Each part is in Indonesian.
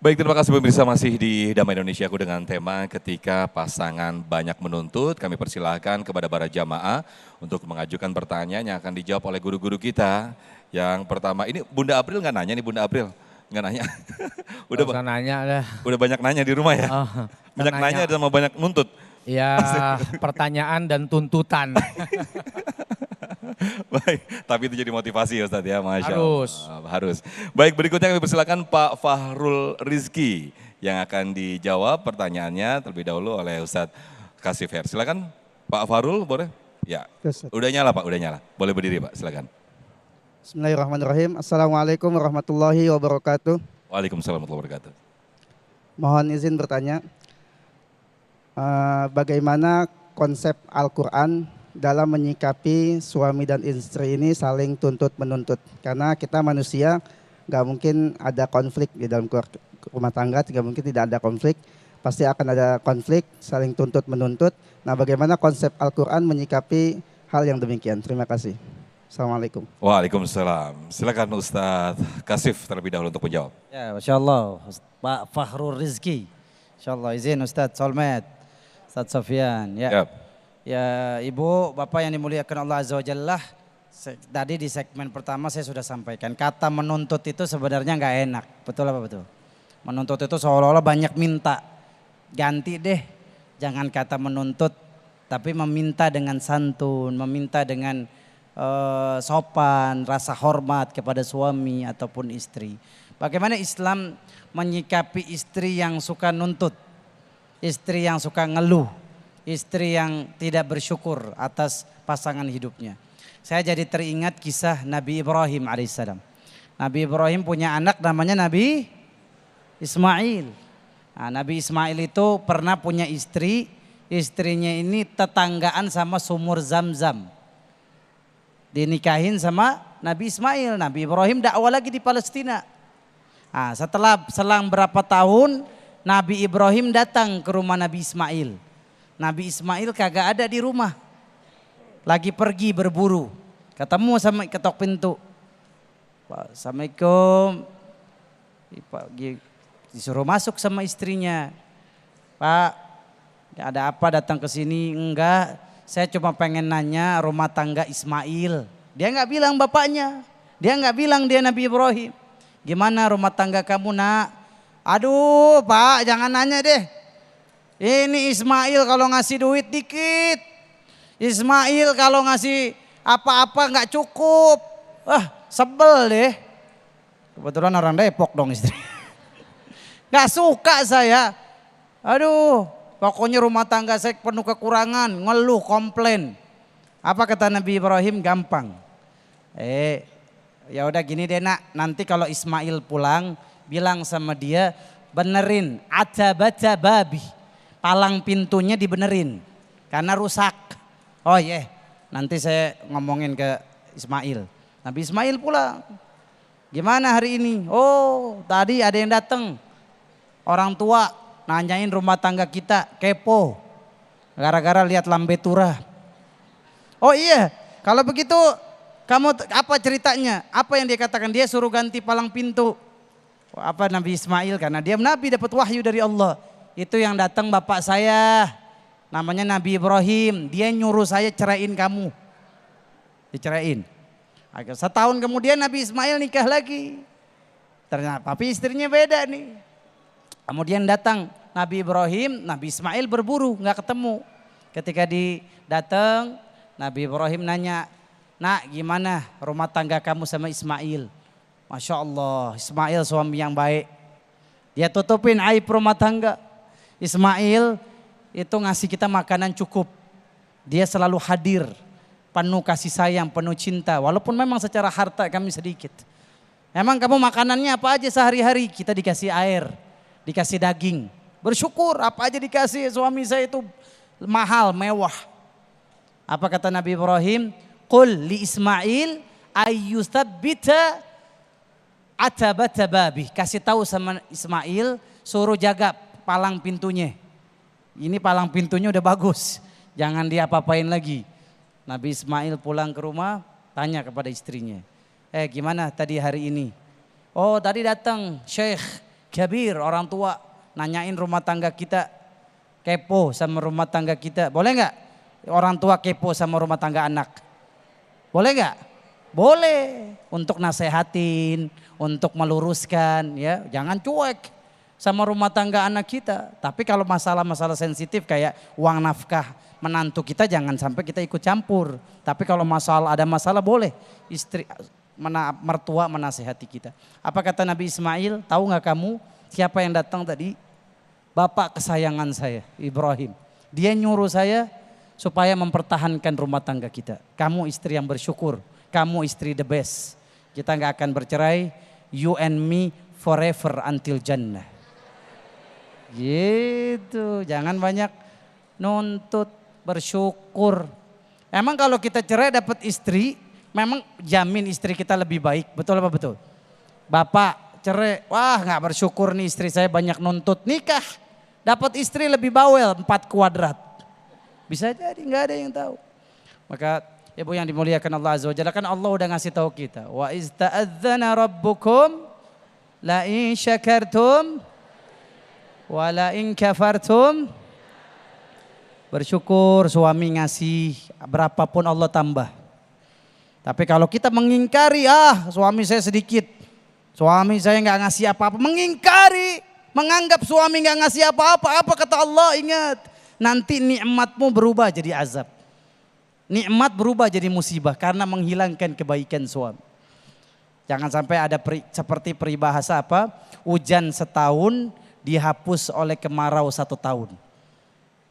Baik, terima kasih pemirsa masih di Damai Indonesiaku dengan tema ketika pasangan banyak menuntut. Kami persilahkan kepada para jamaah untuk mengajukan pertanyaan yang akan dijawab oleh guru-guru kita. Yang pertama, ini Bunda April nggak nanya nih Bunda April? Nggak nanya? Udah usah nanya dah. Udah banyak nanya di rumah ya? Oh, Banyak nanya sama banyak nuntut? Ya pertanyaan dan tuntutan. Baik, tapi itu jadi motivasi ya Ustadz ya, Masya Harus. Allah. Harus. Baik, berikutnya kami persilakan Pak Fahrul Rizki yang akan dijawab pertanyaannya terlebih dahulu oleh Ustadz Kasif Her. Silakan Pak Fahrul, boleh? Ya, udah nyala Pak, udah nyala. Boleh berdiri Pak, silakan. Bismillahirrahmanirrahim. Assalamualaikum warahmatullahi wabarakatuh. Waalaikumsalam warahmatullahi wabarakatuh. Mohon izin bertanya, bagaimana konsep Al-Quran dalam menyikapi suami dan istri ini saling tuntut menuntut? Karena kita manusia nggak mungkin ada konflik di dalam rumah tangga, tidak mungkin tidak ada konflik. Pasti akan ada konflik, saling tuntut menuntut. Nah, bagaimana konsep Al-Quran menyikapi hal yang demikian? Terima kasih. Assalamualaikum. Waalaikumsalam. Silakan Ustadz Kasif terlebih dahulu untuk menjawab. Ya, Masya Allah, Pak Fahrul Rizki. Insya Allah izin Ustadz Solmed, Ustadz Sofyan. Ya. Yap. Ya, Ibu, Bapak yang dimuliakan Allah Azza wa Jalla, tadi di segmen pertama saya sudah sampaikan, kata menuntut itu sebenarnya nggak enak, betul apa betul? Menuntut itu seolah-olah banyak minta, ganti deh, jangan kata menuntut, tapi meminta dengan santun, meminta dengan sopan, rasa hormat kepada suami ataupun istri. Bagaimana Islam menyikapi istri yang suka nuntut, istri yang suka ngeluh, istri yang tidak bersyukur atas pasangan hidupnya. Saya jadi teringat kisah Nabi Ibrahim alaihissalam. Nabi Ibrahim punya anak namanya Nabi Ismail. Nah, Nabi Ismail itu pernah punya istri, istrinya ini tetanggaan sama sumur Zam-Zam. Dinikahin sama Nabi Ismail. Nabi Ibrahim dakwah lagi di Palestina. Nah, setelah selang berapa tahun Nabi Ibrahim datang ke rumah Nabi Ismail. Nabi Ismail kagak ada di rumah. Lagi pergi berburu. Ketemu sama ketok pintu. Pak, Assalamualaikum. Disuruh masuk sama istrinya. Pak, ada apa datang ke sini? Enggak, saya cuma pengen nanya rumah tangga Ismail. Dia nggak bilang bapaknya. Dia nggak bilang dia Nabi Ibrahim. Gimana rumah tangga kamu nak? Aduh Pak, jangan nanya deh. Ini Ismail kalau ngasih duit dikit. Ismail kalau ngasih apa-apa nggak cukup. Sebel deh. Kebetulan orang Depok dong istri. Gak suka saya. Aduh, pokoknya rumah tangga saya penuh kekurangan, ngeluh, komplain. Apa kata Nabi Ibrahim? Gampang. Ya udah gini deh nak, nanti kalau Ismail pulang bilang sama dia benerin baca babi. Palang pintunya dibenerin karena rusak. Oh iya, nanti saya ngomongin ke Ismail. Nabi Ismail pulang. Gimana hari ini? Oh tadi ada yang datang. Orang tua nanyain rumah tangga kita, kepo. Gara-gara lihat lambe turah. Oh iya, kalau begitu kamu apa ceritanya? Apa yang dia katakan? Dia suruh ganti palang pintu. Apa Nabi Ismail? Karena dia Nabi dapat wahyu dari Allah. Itu yang datang bapak saya, namanya Nabi Ibrahim. Dia nyuruh saya ceraiin kamu. Diceraiin. Setahun kemudian Nabi Ismail nikah lagi. Ternyata tapi istrinya beda nih. Kemudian datang Nabi Ibrahim, Nabi Ismail berburu, nggak ketemu. Ketika datang, Nabi Ibrahim nanya, nak gimana rumah tangga kamu sama Ismail? Masya Allah, Ismail suami yang baik. Dia tutupin aib rumah tangga. Ismail itu ngasih kita makanan cukup. Dia selalu hadir, penuh kasih sayang, penuh cinta. Walaupun memang secara harta kami sedikit. Emang kamu makanannya apa aja sehari-hari? Kita dikasih air, dikasih daging. Bersyukur apa aja dikasih, suami saya itu mahal, mewah. Apa kata Nabi Ibrahim? Qul li Ismail ayyustabbita atabata babi. Kasih tahu sama Ismail suruh jaga palang pintunya. Ini palang pintunya udah bagus. Jangan dia apa-apain lagi. Nabi Ismail pulang ke rumah tanya kepada istrinya. Gimana tadi hari ini? Oh tadi datang Syekh kabir, orang tua nanyain rumah tangga kita, kepo sama rumah tangga kita. Boleh nggak orang tua kepo sama rumah tangga anak? Boleh nggak? Boleh, untuk nasehatin, untuk meluruskan, ya. Jangan cuek sama rumah tangga anak kita. Tapi kalau masalah-masalah sensitif kayak uang nafkah menantu kita, jangan sampai kita ikut campur. Tapi kalau ada masalah boleh istri mertua menasehati kita. Apa kata Nabi Ismail? Tahu nggak kamu siapa yang datang tadi? Bapak kesayangan saya, Ibrahim. Dia nyuruh saya supaya mempertahankan rumah tangga kita. Kamu istri yang bersyukur, kamu istri the best. Kita nggak akan bercerai, you and me forever until jannah. Gitu, jangan banyak nuntut, bersyukur. Emang kalau kita cerai dapat istri, memang jamin istri kita lebih baik, betul apa betul? Bapak cerai, wah nggak bersyukur nih istri saya banyak nuntut, nikah. Dapat istri lebih bawel 4 kuadrat. Bisa jadi, nggak ada yang tahu. Maka ibu yang dimuliakan Allah Azza wa Jalla, kan Allah udah ngasih tahu kita. Wa iz ta'adzana rabbukum la in syakartum wa la in kafartum. Bersyukur suami ngasih berapapun Allah tambah. Tapi kalau kita mengingkari, suami saya sedikit, suami saya nggak ngasih apa-apa, mengingkari, menganggap suami nggak ngasih apa-apa, apa kata Allah? Ingat, nanti nikmatmu berubah jadi azab. Nikmat berubah jadi musibah karena menghilangkan kebaikan suami. Jangan sampai ada seperti peribahasa apa? Hujan setahun dihapus oleh kemarau 1 tahun.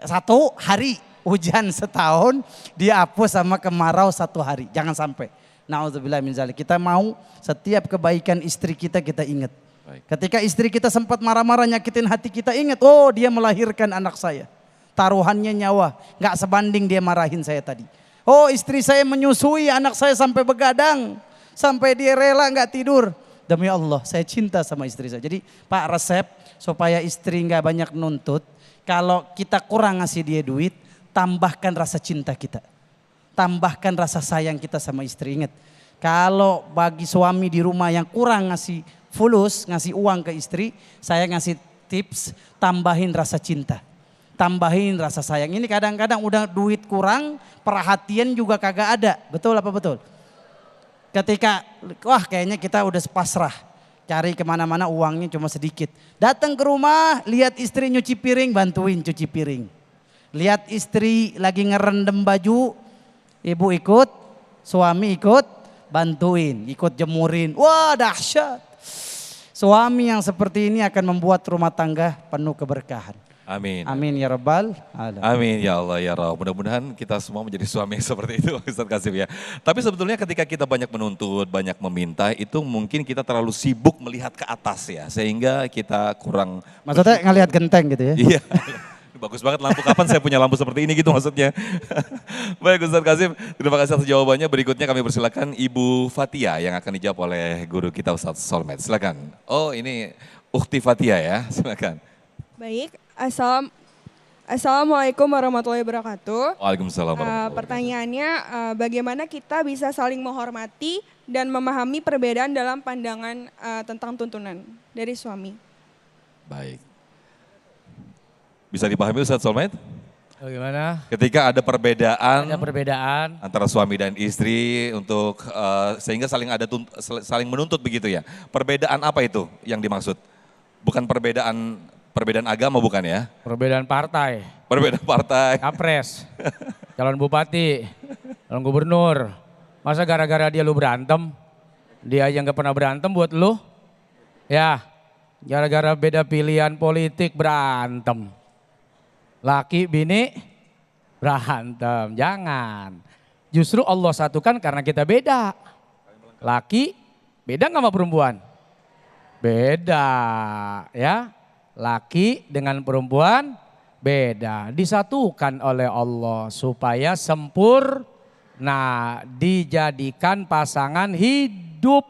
1 hari hujan setahun dihapus sama kemarau 1 hari. Jangan sampai. Na'udzubillah min zalik. Kita mau setiap kebaikan istri kita ingat. Baik. Ketika istri kita sempat marah-marah nyakitin hati kita, ingat, oh dia melahirkan anak saya. Taruhannya nyawa, gak sebanding dia marahin saya tadi. Oh istri saya menyusui anak saya sampai begadang, sampai dia rela gak tidur. Demi Allah saya cinta sama istri saya. Jadi Pak, resep supaya istri gak banyak nuntut, kalau kita kurang ngasih dia duit, tambahkan rasa cinta kita. Tambahkan rasa sayang kita sama istri. Ingat, kalau bagi suami di rumah yang kurang ngasih fulus, ngasih uang ke istri, saya ngasih tips, tambahin rasa cinta. Tambahin rasa sayang. Ini kadang-kadang udah duit kurang, perhatian juga kagak ada. Betul apa betul? Ketika, wah kayaknya kita udah pasrah. Cari kemana-mana uangnya cuma sedikit. Datang ke rumah, lihat istri nyuci piring, bantuin cuci piring. Lihat istri lagi ngerendam baju, ibu ikut, suami ikut, bantuin, ikut jemurin. Wah dahsyat. Suami yang seperti ini akan membuat rumah tangga penuh keberkahan. Amin. Amin ya Rabbal alamin. Amin ya Allah ya Rabb. Mudah-mudahan kita semua menjadi suami yang seperti itu Ustaz Kasim ya. Tapi sebetulnya ketika kita banyak menuntut, banyak meminta, itu mungkin kita terlalu sibuk melihat ke atas ya. Sehingga kita kurang... Maksudnya ngelihat genteng gitu ya? Iya. Bagus banget lampu, kapan saya punya lampu seperti ini gitu maksudnya. Baik Ustaz Kasim, terima kasih atas jawabannya. Berikutnya kami persilakan Ibu Fatia yang akan dijawab oleh guru kita Ustaz Solmed. Silakan. Oh ini Ukhti Fatia ya, silakan. Baik, Assalamualaikum warahmatullahi wabarakatuh. Waalaikumsalam warahmatullahi wabarakatuh. Pertanyaannya, bagaimana kita bisa saling menghormati dan memahami perbedaan dalam pandangan tentang tuntunan dari suami? Baik. Bisa dipahami Ustaz Solmed? Bagaimana? Ketika ada perbedaan, antara suami dan istri untuk sehingga saling menuntut begitu ya. Perbedaan apa itu yang dimaksud? Bukan perbedaan agama bukan ya? Perbedaan partai. Perbedaan partai. Capres, calon bupati, calon gubernur. Masa gara-gara dia lu berantem, dia aja nggak pernah berantem buat lu? Ya, gara-gara beda pilihan politik berantem. Laki bini berantem, jangan. Justru Allah satukan karena kita beda. Laki beda nggak sama perempuan? Beda ya. Laki dengan perempuan beda. Disatukan oleh Allah supaya sempurna, dijadikan pasangan hidup.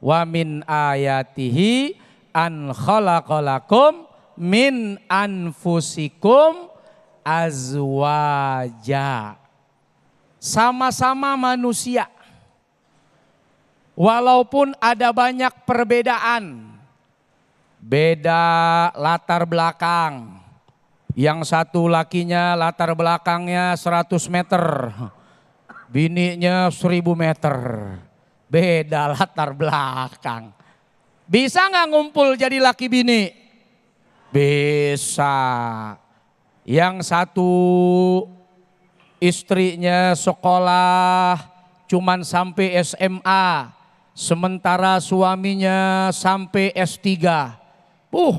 Wa min ayatihi an khalaqalakum min anfusikum azwaja. Sama-sama manusia. Walaupun ada banyak perbedaan. beda latar belakang. Yang satu lakinya latar belakangnya 100 meter, bininya 1000 meter. Beda latar belakang. Bisa nggak ngumpul jadi laki bini? Bisa. Yang satu istrinya sekolah cuman sampai SMA, sementara suaminya sampai S3.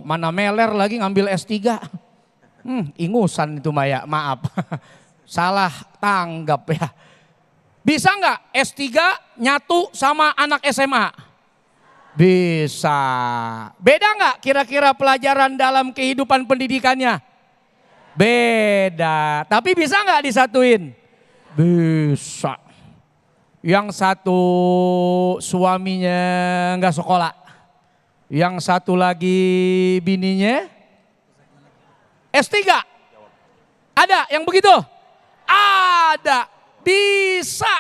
Mana meler lagi ngambil S3. Ingusan itu Maya, maaf. Salah tanggap ya. Bisa nggak S3 nyatu sama anak SMA? Bisa. Beda nggak kira-kira pelajaran dalam kehidupan pendidikannya? Beda. Tapi bisa nggak disatuin? Bisa. Yang satu suaminya nggak sekolah. Yang satu lagi bininya S3. Ada yang begitu? Ada. Bisa.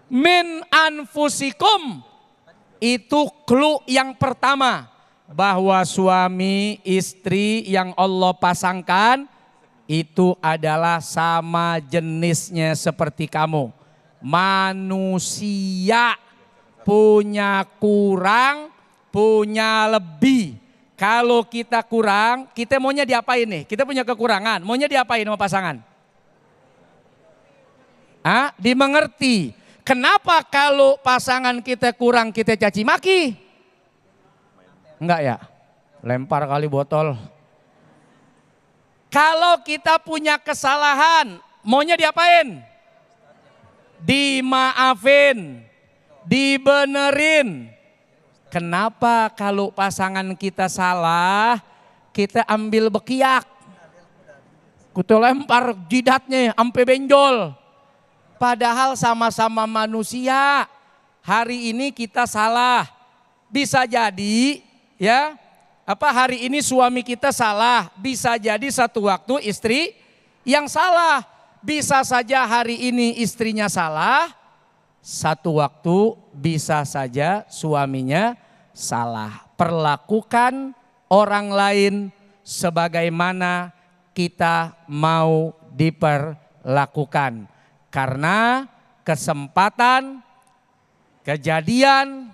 Min anfusikum. Itu clue yang pertama. Bahwa suami istri yang Allah pasangkan itu adalah sama jenisnya seperti kamu. Manusia punya kurang, punya lebih. Kalau kita kurang, kita maunya diapain nih? Kita punya kekurangan, maunya diapain sama pasangan? Dimengerti. Kenapa kalau pasangan kita kurang kita caci maki? Enggak ya? Lempar kali botol. Kalau kita punya kesalahan, maunya diapain? Dimaafin, dibenerin. Kenapa kalau pasangan kita salah, kita ambil bekiak. Kita lempar jidatnya sampai benjol. Padahal sama-sama manusia. Hari ini kita salah. Bisa jadi ya, hari ini suami kita salah. Bisa jadi satu waktu istri yang salah. Bisa saja hari ini istrinya salah. Satu waktu bisa saja suaminya salah. Perlakukan orang lain sebagaimana kita mau diperlakukan. Karena kesempatan, kejadian,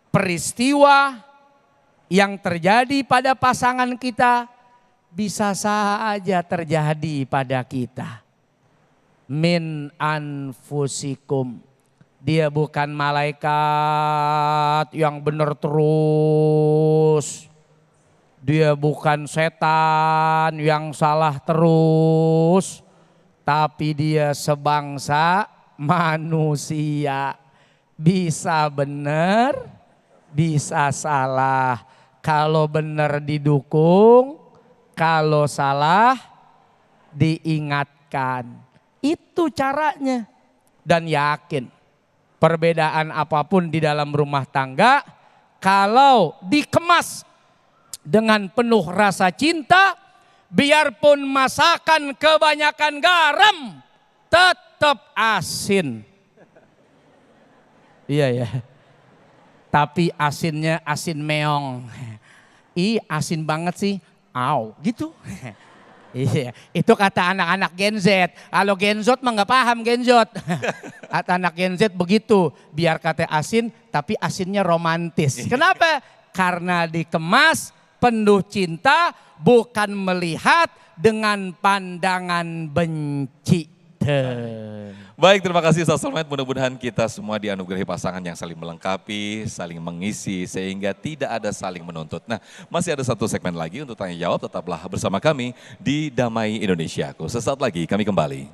peristiwa yang terjadi pada pasangan kita bisa saja terjadi pada kita. Min anfusikum. Dia bukan malaikat yang benar terus. Dia bukan setan yang salah terus. Tapi dia sebangsa manusia. Bisa benar, bisa salah. Kalau benar didukung, kalau salah diingatkan. Itu caranya. Dan yakin perbedaan apapun di dalam rumah tangga, kalau dikemas dengan penuh rasa cinta, biarpun masakan kebanyakan garam, tetap asin. Iya ya. Tapi asinnya asin meong. Asin banget sih. Au, gitu. Iya, itu kata anak-anak Gen Z. Kalau Gen Z mah nggak paham Gen Z. Kata anak Gen Z begitu, biar kata asin, tapi asinnya romantis. Kenapa? Karena dikemas penuh cinta, bukan melihat dengan pandangan benci. Baik, terima kasih Ustaz Solmed. Mudah-mudahan kita semua dianugerahi pasangan yang saling melengkapi, saling mengisi, sehingga tidak ada saling menuntut. Nah, masih ada satu segmen lagi untuk tanya jawab. Tetaplah bersama kami di Damai Indonesiaku. Sesaat lagi kami kembali.